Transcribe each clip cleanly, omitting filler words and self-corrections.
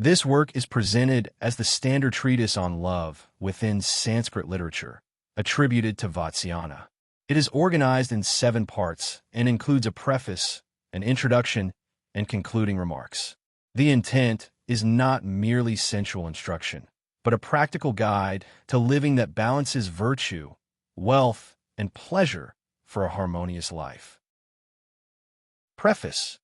This work is presented as the standard treatise on love within Sanskrit literature, attributed to Vatsyayana. It is organized in 7 parts and includes a preface, an introduction, and concluding remarks. The intent is not merely sensual instruction, but a practical guide to living that balances virtue, wealth, and pleasure for a harmonious life. Preface.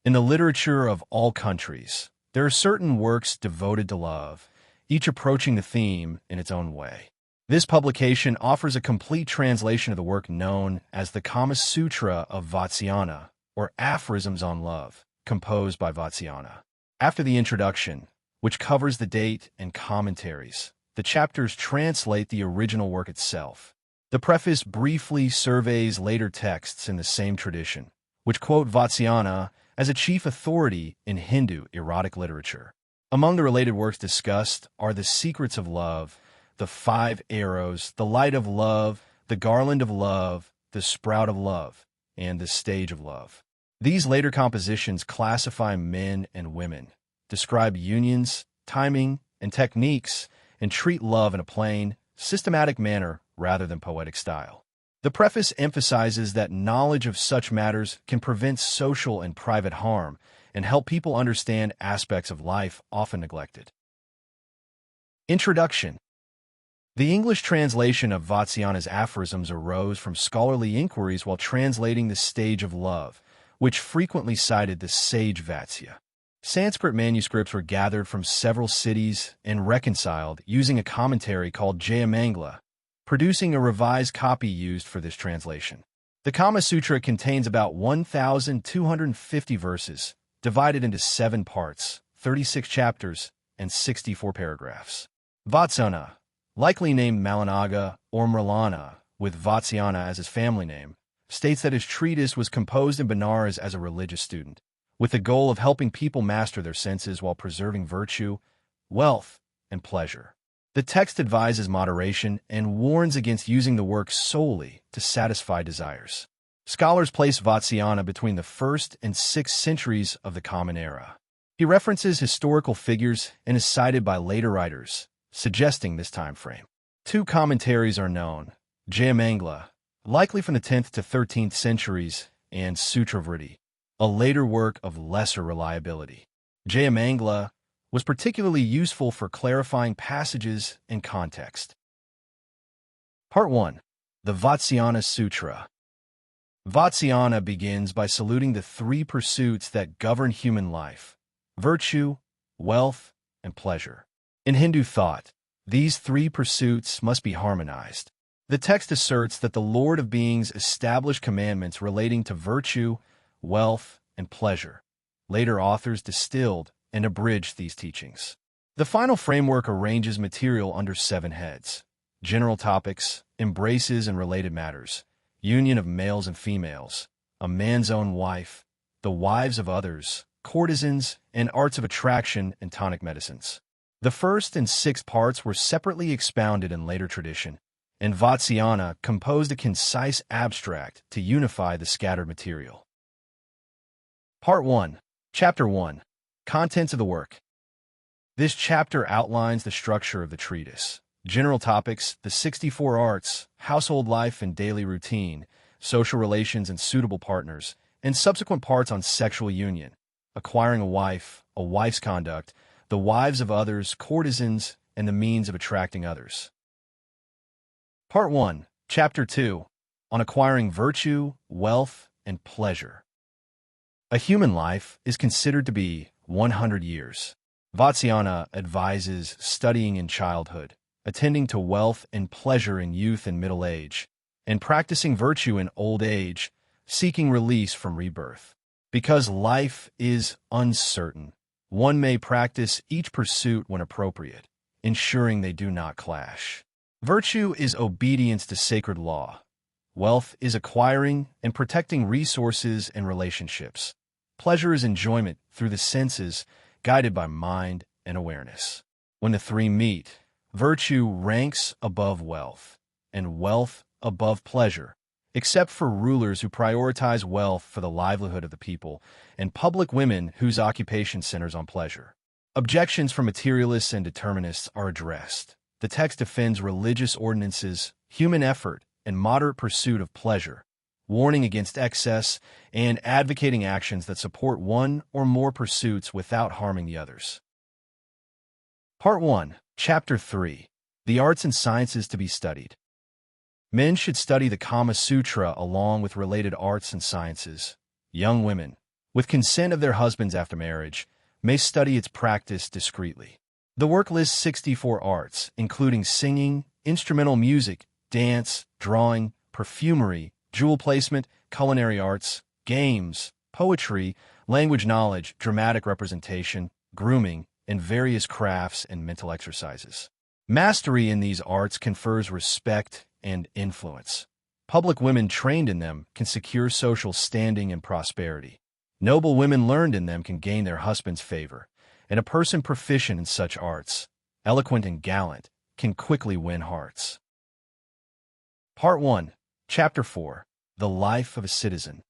In the literature of all countries, there are certain works devoted to love, each approaching the theme in its own way. This publication offers a complete translation of the work known as the Kama Sutra of Vatsyayana, or Aphorisms on Love, composed by Vatsyayana. After the introduction, which covers the date and commentaries, the chapters translate the original work itself. The preface briefly surveys later texts in the same tradition, which quote Vatsyayana as a chief authority in Hindu erotic literature. Among the related works discussed are The Secrets of Love, The 5 Arrows, The Light of Love, The Garland of Love, The Sprout of Love, and The Stage of Love. These later compositions classify men and women, describe unions, timing, and techniques, and treat love in a plain, systematic manner rather than poetic style. The preface emphasizes that knowledge of such matters can prevent social and private harm and help people understand aspects of life often neglected. Introduction. The English translation of Vatsyayana's aphorisms arose from scholarly inquiries while translating The Stage of Love, which frequently cited the sage Vatsya. Sanskrit manuscripts were gathered from several cities and reconciled using a commentary called Jayamangala, producing a revised copy used for this translation. The Kama Sutra contains about 1,250 verses, divided into 7 parts, 36 chapters, and 64 paragraphs. Vatsyayana, likely named Malanaga or Mrlana, with Vatsyayana as his family name, states that his treatise was composed in Benares as a religious student, with the goal of helping people master their senses while preserving virtue, wealth, and pleasure. The text advises moderation and warns against using the work solely to satisfy desires. Scholars place Vatsyayana between the 1st and 6th centuries of the Common Era. He references historical figures and is cited by later writers, suggesting this time frame. 2 commentaries are known: Jayamangala, likely from the 10th to 13th centuries, and Sutra Vritti, a later work of lesser reliability. Jayamangala was particularly useful for clarifying passages and context. Part 1. The Vatsyayana Sutra. Vatsyayana begins by saluting the 3 pursuits that govern human life: virtue, wealth, and pleasure. In Hindu thought, these 3 pursuits must be harmonized. The text asserts that the Lord of Beings established commandments relating to virtue, wealth, and pleasure. Later authors distilled and abridged these teachings. The final framework arranges material under 7 heads: general topics, embraces and related matters, union of males and females, a man's own wife, the wives of others, courtesans, and arts of attraction and tonic medicines. The 1st and 6th parts were separately expounded in later tradition, and Vatsyayana composed a concise abstract to unify the scattered material. Part 1. Chapter 1. Contents of the work. This chapter outlines the structure of the treatise. General topics: the 64 arts, household life and daily routine, social relations and suitable partners, and subsequent parts on sexual union, acquiring a wife's conduct, the wives of others, courtesans, and the means of attracting others. Part 1. Chapter 2. On acquiring virtue, wealth, and pleasure. A human life is considered to be 100 years. Vatsyayana advises studying in childhood, attending to wealth and pleasure in youth and middle age, and practicing virtue in old age, seeking release from rebirth. Because life is uncertain, one may practice each pursuit when appropriate, ensuring they do not clash. Virtue is obedience to sacred law. Wealth is acquiring and protecting resources and relationships. Pleasure is enjoyment through the senses, guided by mind and awareness. When the 3 meet, virtue ranks above wealth, and wealth above pleasure, except for rulers who prioritize wealth for the livelihood of the people, and public women whose occupation centers on pleasure. Objections from materialists and determinists are addressed. The text defends religious ordinances, human effort, and moderate pursuit of pleasure, warning against excess and advocating actions that support one or more pursuits without harming the others. Part 1, Chapter 3, The Arts and Sciences to be Studied. Men should study the Kama Sutra along with related arts and sciences. Young women, with consent of their husbands after marriage, may study its practice discreetly. The work lists 64 arts, including singing, instrumental music, dance, drawing, perfumery, jewel placement, culinary arts, games, poetry, language knowledge, dramatic representation, grooming, and various crafts and mental exercises. Mastery in these arts confers respect and influence. Public women trained in them can secure social standing and prosperity. Noble women learned in them can gain their husband's favor, and a person proficient in such arts, eloquent and gallant, can quickly win hearts. Part 1, Chapter 4, The Life of a Citizen.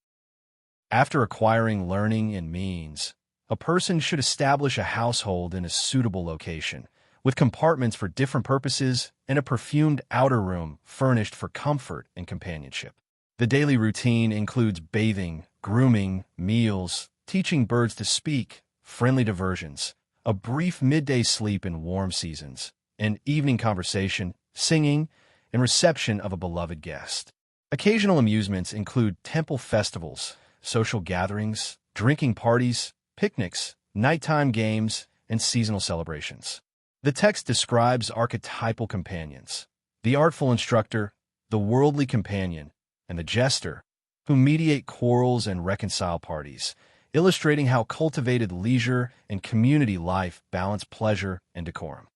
After acquiring learning and means, a person should establish a household in a suitable location, with compartments for different purposes and a perfumed outer room furnished for comfort and companionship. The daily routine includes bathing, grooming, meals, teaching birds to speak, friendly diversions, a brief midday sleep in warm seasons, and evening conversation, singing, and reception of a beloved guest. Occasional amusements include temple festivals, social gatherings, drinking parties, picnics, nighttime games, and seasonal celebrations. The text describes archetypal companions: the artful instructor, the worldly companion, and the jester, who mediate quarrels and reconcile parties, illustrating how cultivated leisure and community life balance pleasure and decorum.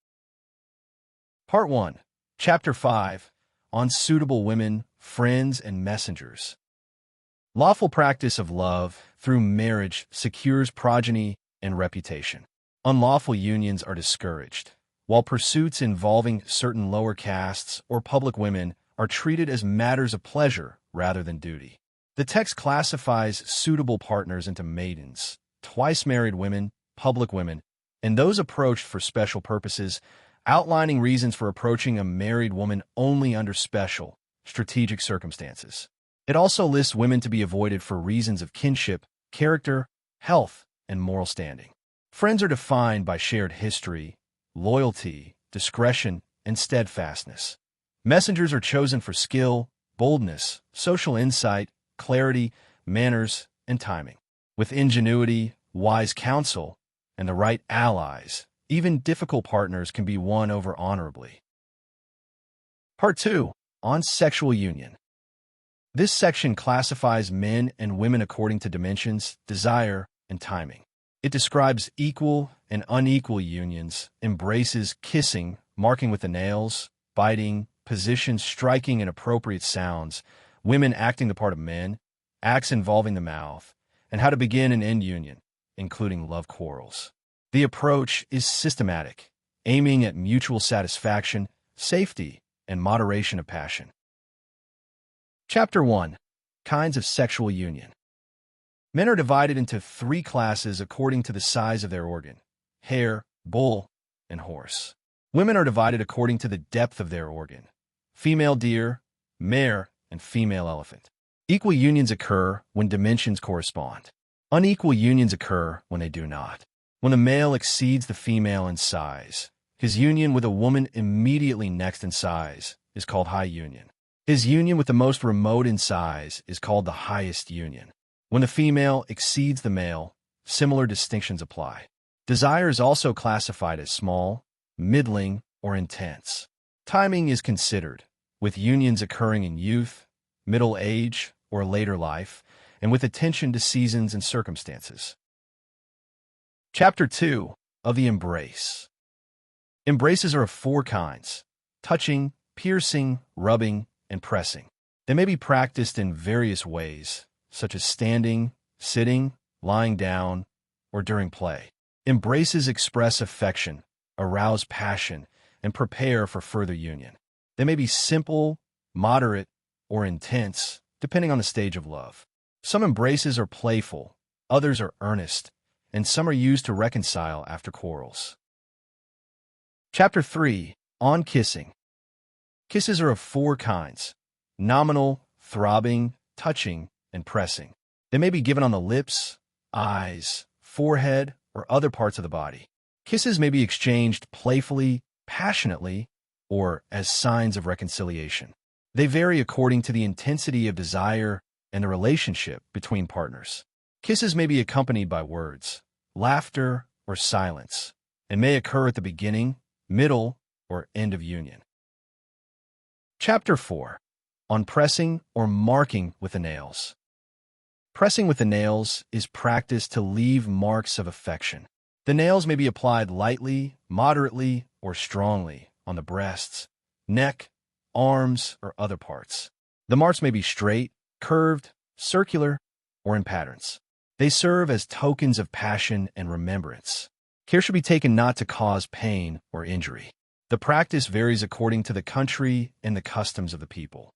Part 1, Chapter 5, On Suitable Women, Friends, and Messengers. Lawful practice of love through marriage secures progeny and reputation. Unlawful unions are discouraged, while pursuits involving certain lower castes or public women are treated as matters of pleasure rather than duty. The text classifies suitable partners into maidens, twice-married women, public women, and those approached for special purposes, outlining reasons for approaching a married woman only under special, strategic circumstances. It also lists women to be avoided for reasons of kinship, character, health, and moral standing. Friends are defined by shared history, loyalty, discretion, and steadfastness. Messengers are chosen for skill, boldness, social insight, clarity, manners, and timing. With ingenuity, wise counsel, and the right allies, even difficult partners can be won over honorably. Part 2, On Sexual Union. This section classifies men and women according to dimensions, desire, and timing. It describes equal and unequal unions, embraces, kissing, marking with the nails, biting, positions, striking, and appropriate sounds, women acting the part of men, acts involving the mouth, and how to begin and end union, including love quarrels. The approach is systematic, aiming at mutual satisfaction, safety, and moderation of passion. Chapter 1, Kinds of Sexual Union. Men are divided into 3 classes according to the size of their organ: hare, bull, and horse. Women are divided according to the depth of their organ: female deer, mare, and female elephant. Equal unions occur when dimensions correspond. Unequal unions occur when they do not. When the male exceeds the female in size, his union with a woman immediately next in size is called high union. His union with the most remote in size is called the highest union. When the female exceeds the male, similar distinctions apply. Desire is also classified as small, middling, or intense. Timing is considered, with unions occurring in youth, middle age, or later life, and with attention to seasons and circumstances. Chapter 2, of the Embrace. Embraces are of 4 kinds: touching, piercing, rubbing, and pressing. They may be practiced in various ways, such as standing, sitting, lying down, or during play. Embraces express affection, arouse passion, and prepare for further union. They may be simple, moderate, or intense, depending on the stage of love. Some embraces are playful, others are earnest, and some are used to reconcile after quarrels. Chapter 3. On Kissing. Kisses are of four kinds: nominal, throbbing, touching, and pressing. They may be given on the lips, eyes, forehead, or other parts of the body. Kisses may be exchanged playfully, passionately, or as signs of reconciliation. They vary according to the intensity of desire and the relationship between partners. Kisses may be accompanied by words, laughter, or silence, and may occur at the beginning, middle, or end of union. Chapter 4. On Pressing or Marking with the Nails. Pressing with the nails is practiced to leave marks of affection. The nails may be applied lightly, moderately, or strongly on the breasts, neck, arms, or other parts. The marks may be straight, curved, circular, or in patterns. They serve as tokens of passion and remembrance. Care should be taken not to cause pain or injury. The practice varies according to the country and the customs of the people.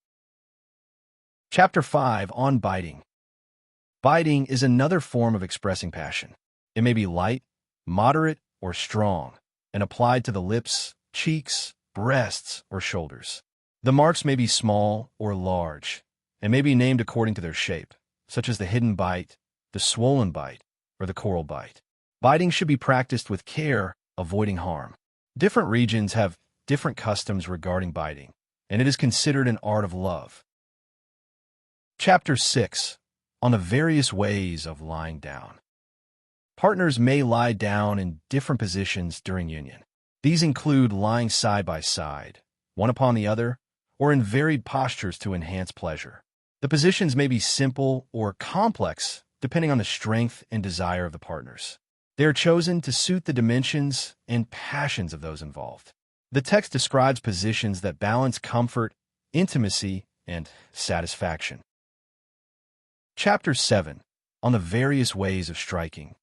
Chapter 5. On Biting. Biting is another form of expressing passion. It may be light, moderate, or strong, and applied to the lips, cheeks, breasts, or shoulders. The marks may be small or large, and may be named according to their shape, such as the hidden bite, the swollen bite, or the coral bite. Biting should be practiced with care, avoiding harm. Different regions have different customs regarding biting, and it is considered an art of love. Chapter 6. On the various ways of lying down. Partners may lie down in different positions during union. These include lying side by side, one upon the other, or in varied postures to enhance pleasure. The positions may be simple or complex, depending on the strength and desire of the partners. They are chosen to suit the dimensions and passions of those involved. The text describes positions that balance comfort, intimacy, and satisfaction. Chapter 7. On the various ways of striking.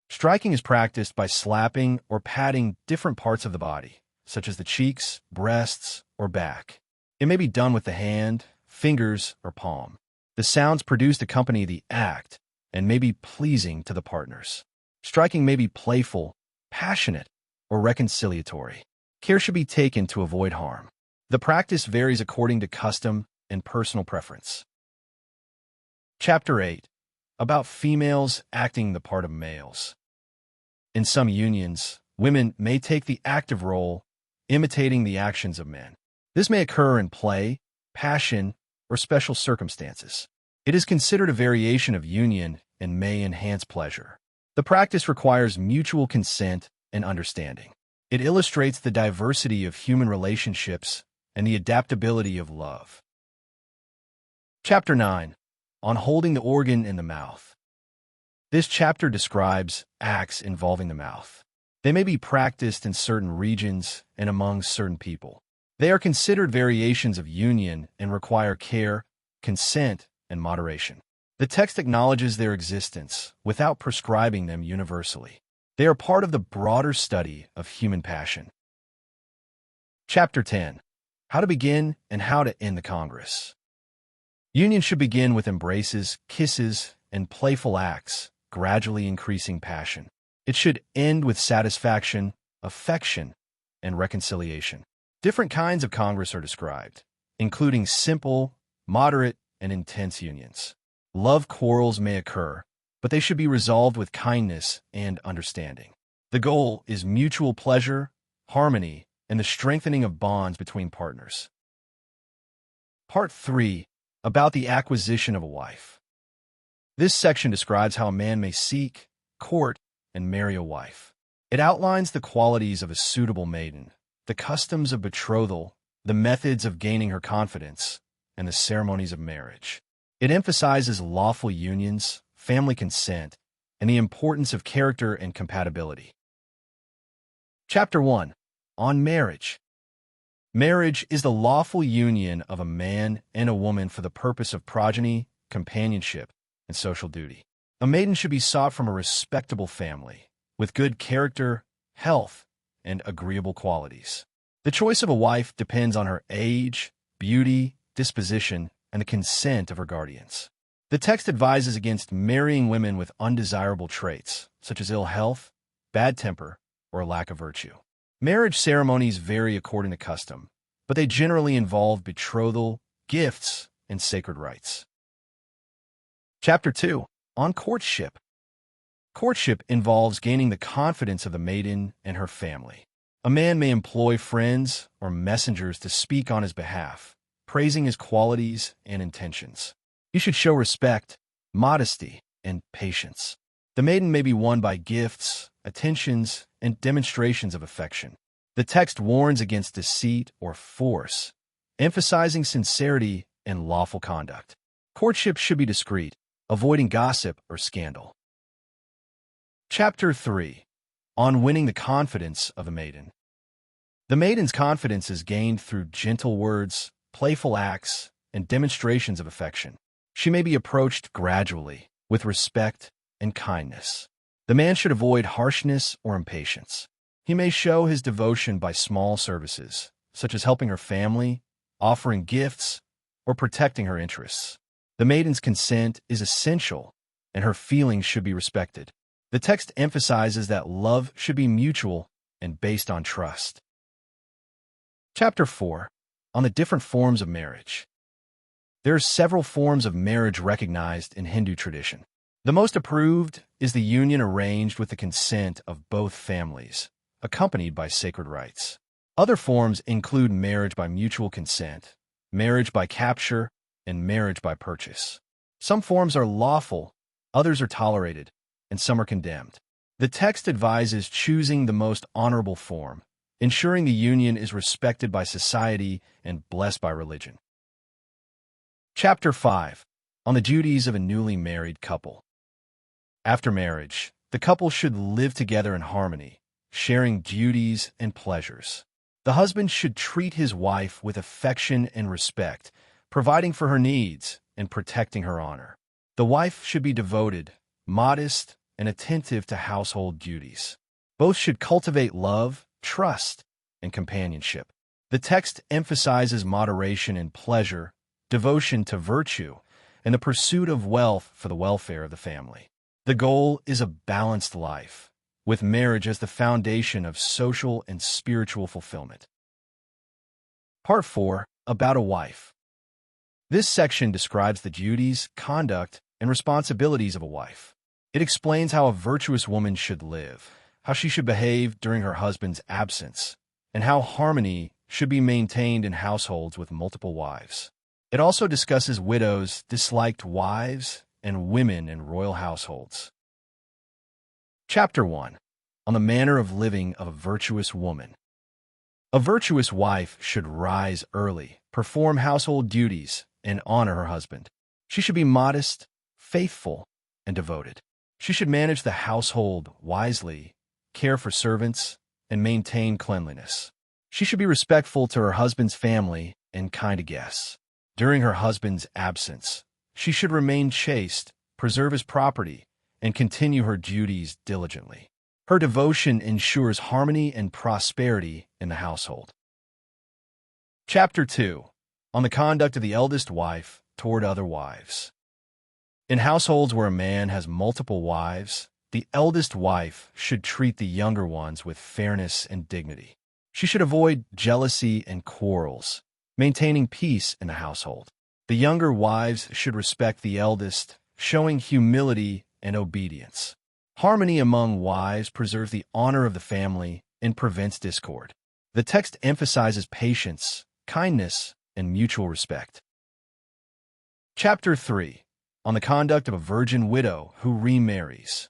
Striking is practiced by slapping or patting different parts of the body, such as the cheeks, breasts, or back. It may be done with the hand, fingers, or palm. The sounds produced accompany the act and may be pleasing to the partners. Striking may be playful, passionate, or reconciliatory. Care should be taken to avoid harm. The practice varies according to custom and personal preference. Chapter 8. About females acting the part of males. In some unions, women may take the active role, imitating the actions of men. This may occur in play, passion, or special circumstances. It is considered a variation of union and may enhance pleasure. The practice requires mutual consent and understanding. It illustrates the diversity of human relationships and the adaptability of love. Chapter 9. On Holding the Organ in the Mouth. This chapter describes acts involving the mouth. They may be practiced in certain regions and among certain people. They are considered variations of union and require care, consent, and moderation. The text acknowledges their existence without prescribing them universally. They are part of the broader study of human passion. Chapter 10. How to Begin and How to End the Congress. Union should begin with embraces, kisses, and playful acts, gradually increasing passion. It should end with satisfaction, affection, and reconciliation. Different kinds of congress are described, including simple, moderate, and intense unions. Love quarrels may occur, but they should be resolved with kindness and understanding. The goal is mutual pleasure, harmony, and the strengthening of bonds between partners. Part 3. About the acquisition of a wife. This section describes how a man may seek, court, and marry a wife. It outlines the qualities of a suitable maiden, the customs of betrothal, the methods of gaining her confidence, and the ceremonies of marriage. It emphasizes lawful unions, family consent, and the importance of character and compatibility. Chapter 1. On Marriage. Marriage is the lawful union of a man and a woman for the purpose of progeny, companionship, and social duty. A maiden should be sought from a respectable family, with good character, health, and agreeable qualities. The choice of a wife depends on her age, beauty, disposition, and the consent of her guardians. The text advises against marrying women with undesirable traits, such as ill health, bad temper, or a lack of virtue. Marriage ceremonies vary according to custom, but they generally involve betrothal, gifts, and sacred rites. Chapter 2. On Courtship. Courtship involves gaining the confidence of the maiden and her family. A man may employ friends or messengers to speak on his behalf, praising his qualities and intentions. He should show respect, modesty, and patience. The maiden may be won by gifts, attentions, and demonstrations of affection. The text warns against deceit or force, emphasizing sincerity and lawful conduct. Courtship should be discreet, avoiding gossip or scandal. Chapter 3. On winning the confidence of the maiden. The maiden's confidence is gained through gentle words, playful acts, and demonstrations of affection. She may be approached gradually, with respect and kindness. The man should avoid harshness or impatience. He may show his devotion by small services, such as helping her family, offering gifts, or protecting her interests. The maiden's consent is essential, and her feelings should be respected. The text emphasizes that love should be mutual and based on trust. Chapter 4. On the different forms of marriage. There are several forms of marriage recognized in Hindu tradition. The most approved is the union arranged with the consent of both families, accompanied by sacred rites. Other forms include marriage by mutual consent, marriage by capture, and marriage by purchase. Some forms are lawful, others are tolerated, and some are condemned. The text advises choosing the most honorable form, ensuring the union is respected by society and blessed by religion. Chapter 5. On the duties of a newly married couple. After marriage, the couple should live together in harmony, sharing duties and pleasures. The husband should treat his wife with affection and respect, providing for her needs and protecting her honor. The wife should be devoted, modest, and attentive to household duties. Both should cultivate love, trust, and companionship. The text emphasizes moderation in pleasure, devotion to virtue, and the pursuit of wealth for the welfare of the family. The goal is a balanced life, with marriage as the foundation of social and spiritual fulfillment. Part 4. About a wife. This section describes the duties, conduct, and responsibilities of a wife. It explains how a virtuous woman should live, how she should behave during her husband's absence, and how harmony should be maintained in households with multiple wives. It also discusses widows, disliked wives, and women in royal households. Chapter 1. On the manner of living of a virtuous woman. A virtuous wife should rise early, perform household duties, and honor her husband. She should be modest, faithful, and devoted. She should manage the household wisely, care for servants, and maintain cleanliness. She should be respectful to her husband's family and kind to guests. During her husband's absence, she should remain chaste, preserve his property, and continue her duties diligently. Her devotion ensures harmony and prosperity in the household. Chapter 2. On the conduct of the eldest wife toward other wives. In households where a man has multiple wives, the eldest wife should treat the younger ones with fairness and dignity. She should avoid jealousy and quarrels, maintaining peace in the household. The younger wives should respect the eldest, showing humility and obedience. Harmony among wives preserves the honor of the family and prevents discord. The text emphasizes patience, kindness, and mutual respect. Chapter 3. On the conduct of a virgin widow who remarries.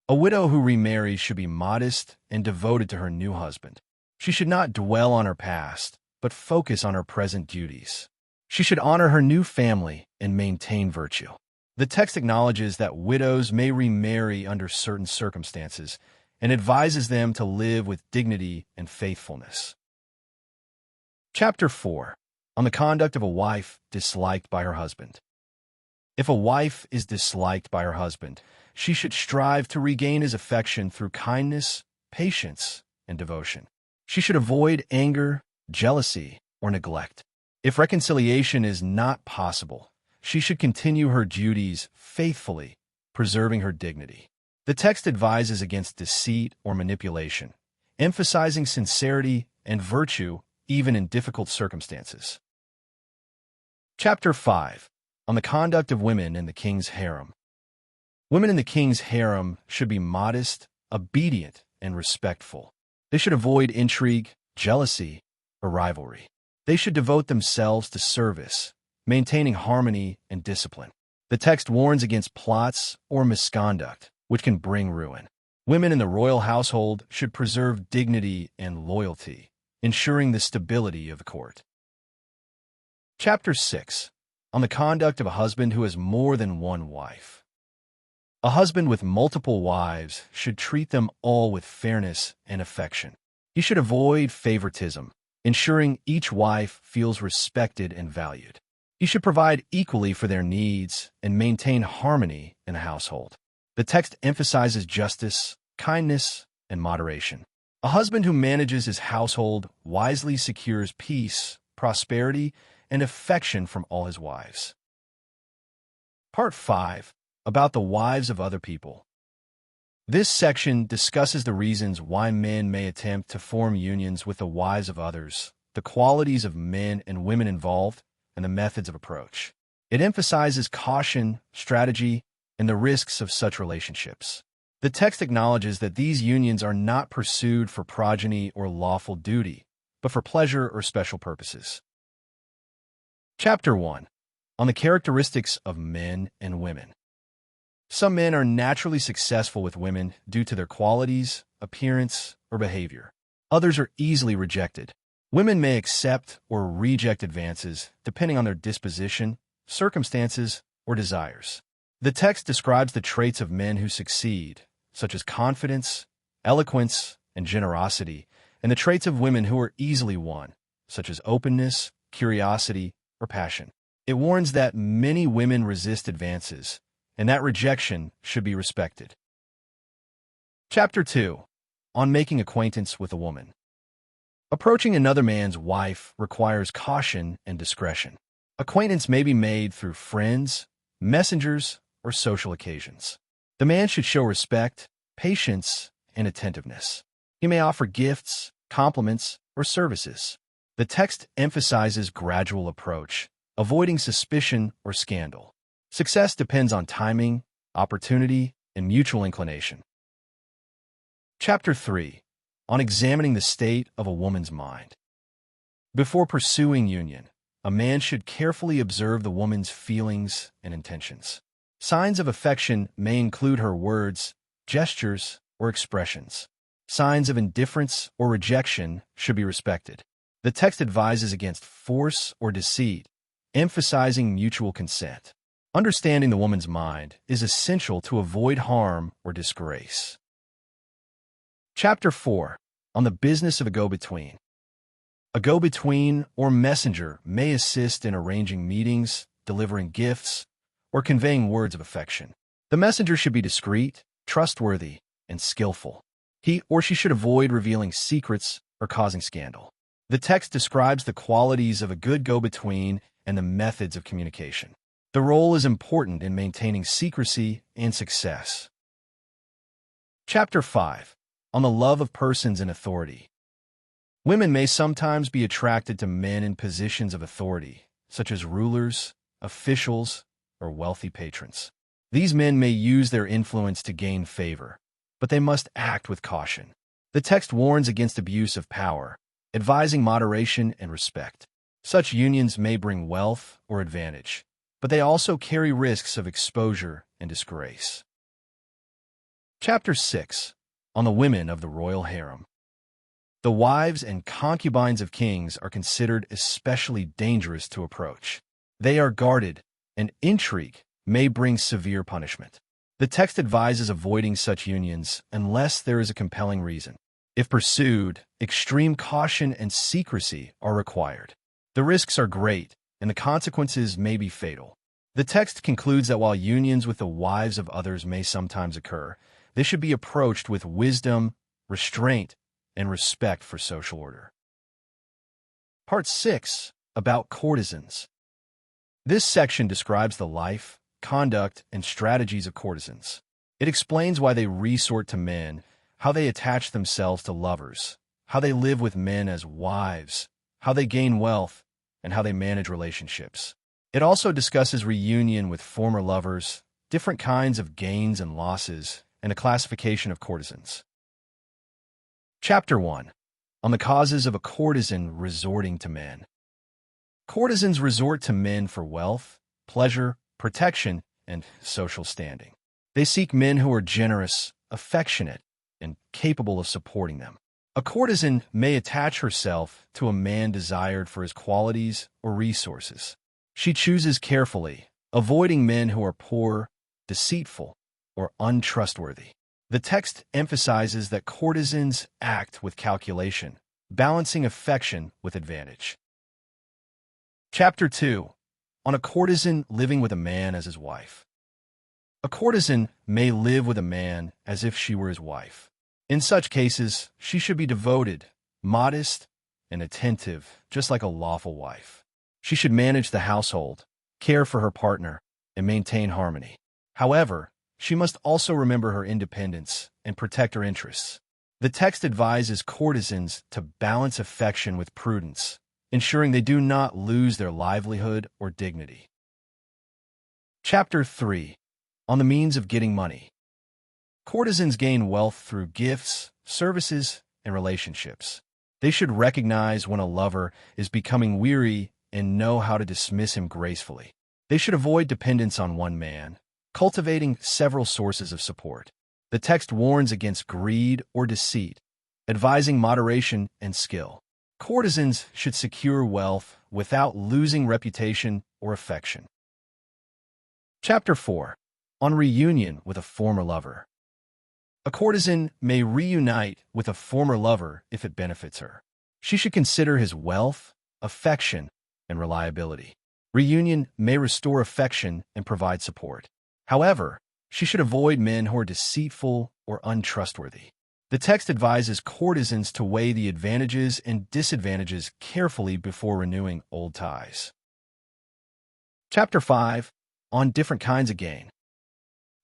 A widow who remarries should be modest and devoted to her new husband. She should not dwell on her past, but focus on her present duties. She should honor her new family and maintain virtue. The text acknowledges that widows may remarry under certain circumstances and advises them to live with dignity and faithfulness. Chapter 4. On the conduct of a wife disliked by her husband. If a wife is disliked by her husband, she should strive to regain his affection through kindness, patience, and devotion. She should avoid anger, jealousy, or neglect. If reconciliation is not possible, she should continue her duties faithfully, preserving her dignity. The text advises against deceit or manipulation, emphasizing sincerity and virtue even in difficult circumstances. Chapter 5. On the conduct of women in the king's harem. Women in the king's harem should be modest, obedient, and respectful. They should avoid intrigue, jealousy, or rivalry. They should devote themselves to service, maintaining harmony and discipline. The text warns against plots or misconduct, which can bring ruin. Women in the royal household should preserve dignity and loyalty, ensuring the stability of the court. Chapter 6. On the conduct of a husband who has more than one wife. A husband with multiple wives should treat them all with fairness and affection. He should avoid favoritism, ensuring each wife feels respected and valued. He should provide equally for their needs and maintain harmony in a household. The text emphasizes justice, kindness, and moderation. A husband who manages his household wisely secures peace, prosperity, and affection from all his wives. Part 5. About the wives of other people. This section discusses the reasons why men may attempt to form unions with the wives of others, the qualities of men and women involved, and the methods of approach. It emphasizes caution, strategy, and the risks of such relationships. The text acknowledges that these unions are not pursued for progeny or lawful duty, but for pleasure or special purposes. Chapter 1. On the characteristics of men and women. Some men are naturally successful with women due to their qualities, appearance, or behavior. Others are easily rejected. Women may accept or reject advances depending on their disposition, circumstances, or desires. The text describes the traits of men who succeed, such as confidence, eloquence, and generosity, and the traits of women who are easily won, such as openness, curiosity, or passion. It warns that many women resist advances, and that rejection should be respected. Chapter 2. On making acquaintance with a woman. Approaching another man's wife requires caution and discretion. Acquaintance may be made through friends, messengers, or social occasions. The man should show respect, patience, and attentiveness. He may offer gifts, compliments, or services. The text emphasizes gradual approach, avoiding suspicion or scandal. Success depends on timing, opportunity, and mutual inclination. Chapter 3. On examining the state of a woman's mind. Before pursuing union, a man should carefully observe the woman's feelings and intentions. Signs of affection may include her words, gestures, or expressions. Signs of indifference or rejection should be respected. The text advises against force or deceit, emphasizing mutual consent. Understanding the woman's mind is essential to avoid harm or disgrace. Chapter 4. On the business of a go-between. A go-between or messenger may assist in arranging meetings, delivering gifts, or conveying words of affection. The messenger should be discreet, trustworthy, and skillful. He or she should avoid revealing secrets or causing scandal. The text describes the qualities of a good go-between and the methods of communication. The role is important in maintaining secrecy and success. Chapter 5. On the love of persons in authority. Women may sometimes be attracted to men in positions of authority, such as rulers, officials, or wealthy patrons. These men may use their influence to gain favor, but they must act with caution. The text warns against abuse of power, advising moderation and respect. Such unions may bring wealth or advantage, but they also carry risks of exposure and disgrace. Chapter 6. On the women of the royal harem. The wives and concubines of kings are considered especially dangerous to approach. They are guarded, and intrigue may bring severe punishment. The text advises avoiding such unions unless there is a compelling reason. If pursued, extreme caution and secrecy are required. The risks are great, and the consequences may be fatal. The text concludes that while unions with the wives of others may sometimes occur, they should be approached with wisdom, restraint, and respect for social order. Part 6. About courtesans. This section describes the life, conduct, and strategies of courtesans. It explains why they resort to men, how they attach themselves to lovers, how they live with men as wives, how they gain wealth, and how they manage relationships. It also discusses reunion with former lovers, different kinds of gains and losses, and a classification of courtesans. Chapter 1. On the causes of a courtesan resorting to men. Courtesans resort to men for wealth, pleasure, protection, and social standing. They seek men who are generous, affectionate, and capable of supporting them. A courtesan may attach herself to a man desired for his qualities or resources. She chooses carefully, avoiding men who are poor, deceitful, or untrustworthy. The text emphasizes that courtesans act with calculation, balancing affection with advantage. Chapter 2. On a courtesan living with a man as his wife. A courtesan may live with a man as if she were his wife. In such cases, she should be devoted, modest, and attentive, just like a lawful wife. She should manage the household, care for her partner, and maintain harmony. However, she must also remember her independence and protect her interests. The text advises courtesans to balance affection with prudence, ensuring they do not lose their livelihood or dignity. Chapter 3. On the means of getting money. Courtesans gain wealth through gifts, services, and relationships. They should recognize when a lover is becoming weary and know how to dismiss him gracefully. They should avoid dependence on one man, cultivating several sources of support. The text warns against greed or deceit, advising moderation and skill. Courtesans should secure wealth without losing reputation or affection. Chapter 4. On reunion with a former lover. A courtesan may reunite with a former lover if it benefits her. She should consider his wealth, affection, and reliability. Reunion may restore affection and provide support. However, she should avoid men who are deceitful or untrustworthy. The text advises courtesans to weigh the advantages and disadvantages carefully before renewing old ties. Chapter 5. On different kinds of gain.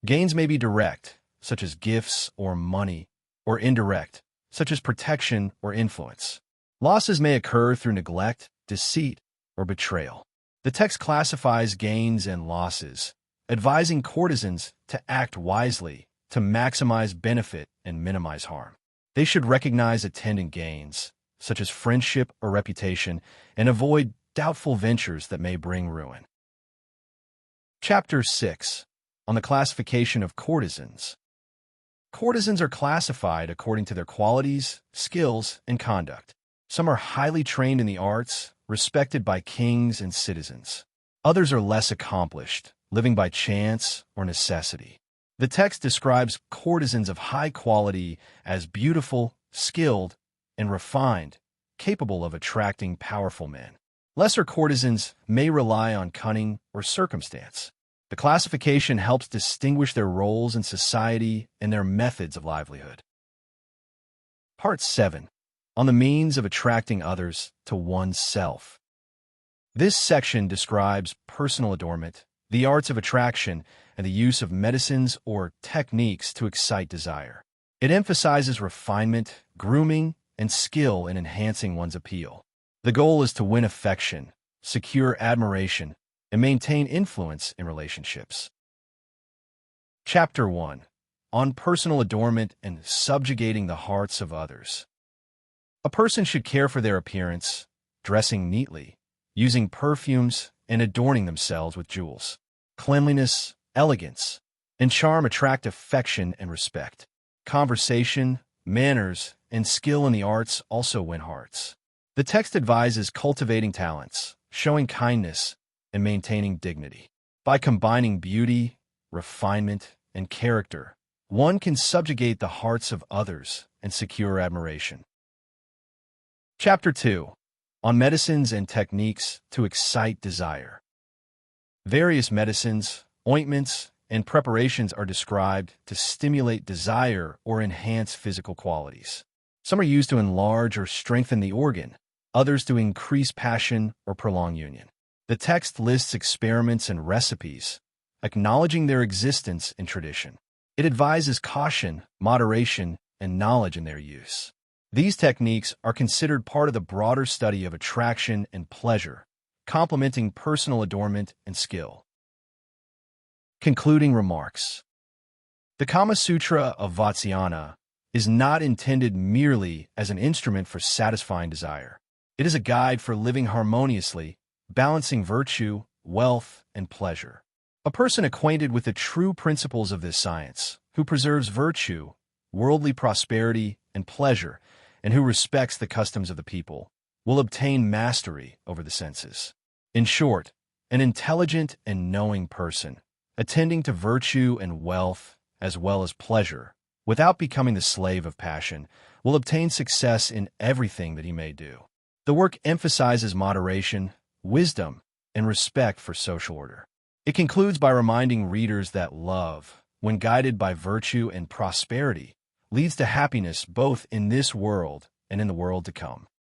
Gains may be direct, such as gifts or money, or indirect, such as protection or influence. Losses may occur through neglect, deceit, or betrayal. The text classifies gains and losses, advising courtesans to act wisely to maximize benefit and minimize harm. They should recognize attendant gains, such as friendship or reputation, and avoid doubtful ventures that may bring ruin. Chapter 6. On the classification of courtesans. Courtesans are classified according to their qualities, skills, and conduct. Some are highly trained in the arts, respected by kings and citizens. Others are less accomplished, living by chance or necessity. The text describes courtesans of high quality as beautiful, skilled, and refined, capable of attracting powerful men. Lesser courtesans may rely on cunning or circumstance. The classification helps distinguish their roles in society and their methods of livelihood. Part 7. On the means of attracting others to oneself. This section describes personal adornment, the arts of attraction, and the use of medicines or techniques to excite desire. It emphasizes refinement, grooming, and skill in enhancing one's appeal. The goal is to win affection, secure admiration, and maintain influence in relationships. Chapter 1. On personal adornment and subjugating the hearts of others. A person should care for their appearance, dressing neatly, using perfumes, and adorning themselves with jewels. Cleanliness, elegance, and charm attract affection and respect. Conversation, manners, and skill in the arts also win hearts. The text advises cultivating talents, showing kindness, and maintaining dignity. By combining beauty, refinement, and character, one can subjugate the hearts of others and secure admiration. Chapter 2. On medicines and techniques to excite desire. Various medicines, ointments, and preparations are described to stimulate desire or enhance physical qualities. Some are used to enlarge or strengthen the organ, others to increase passion or prolong union. The text lists experiments and recipes, acknowledging their existence in tradition. It advises caution, moderation, and knowledge in their use. These techniques are considered part of the broader study of attraction and pleasure, complementing personal adornment and skill. Concluding remarks. The Kama Sutra of Vatsyayana is not intended merely as an instrument for satisfying desire. It is a guide for living harmoniously, balancing virtue, wealth, and pleasure. A person acquainted with the true principles of this science, who preserves virtue, worldly prosperity, and pleasure, and who respects the customs of the people, will obtain mastery over the senses. In short, an intelligent and knowing person, attending to virtue and wealth, as well as pleasure, without becoming the slave of passion, will obtain success in everything that he may do. The work emphasizes moderation, wisdom, and respect for social order. It concludes by reminding readers that love, when guided by virtue and prosperity, leads to happiness both in this world and in the world to come.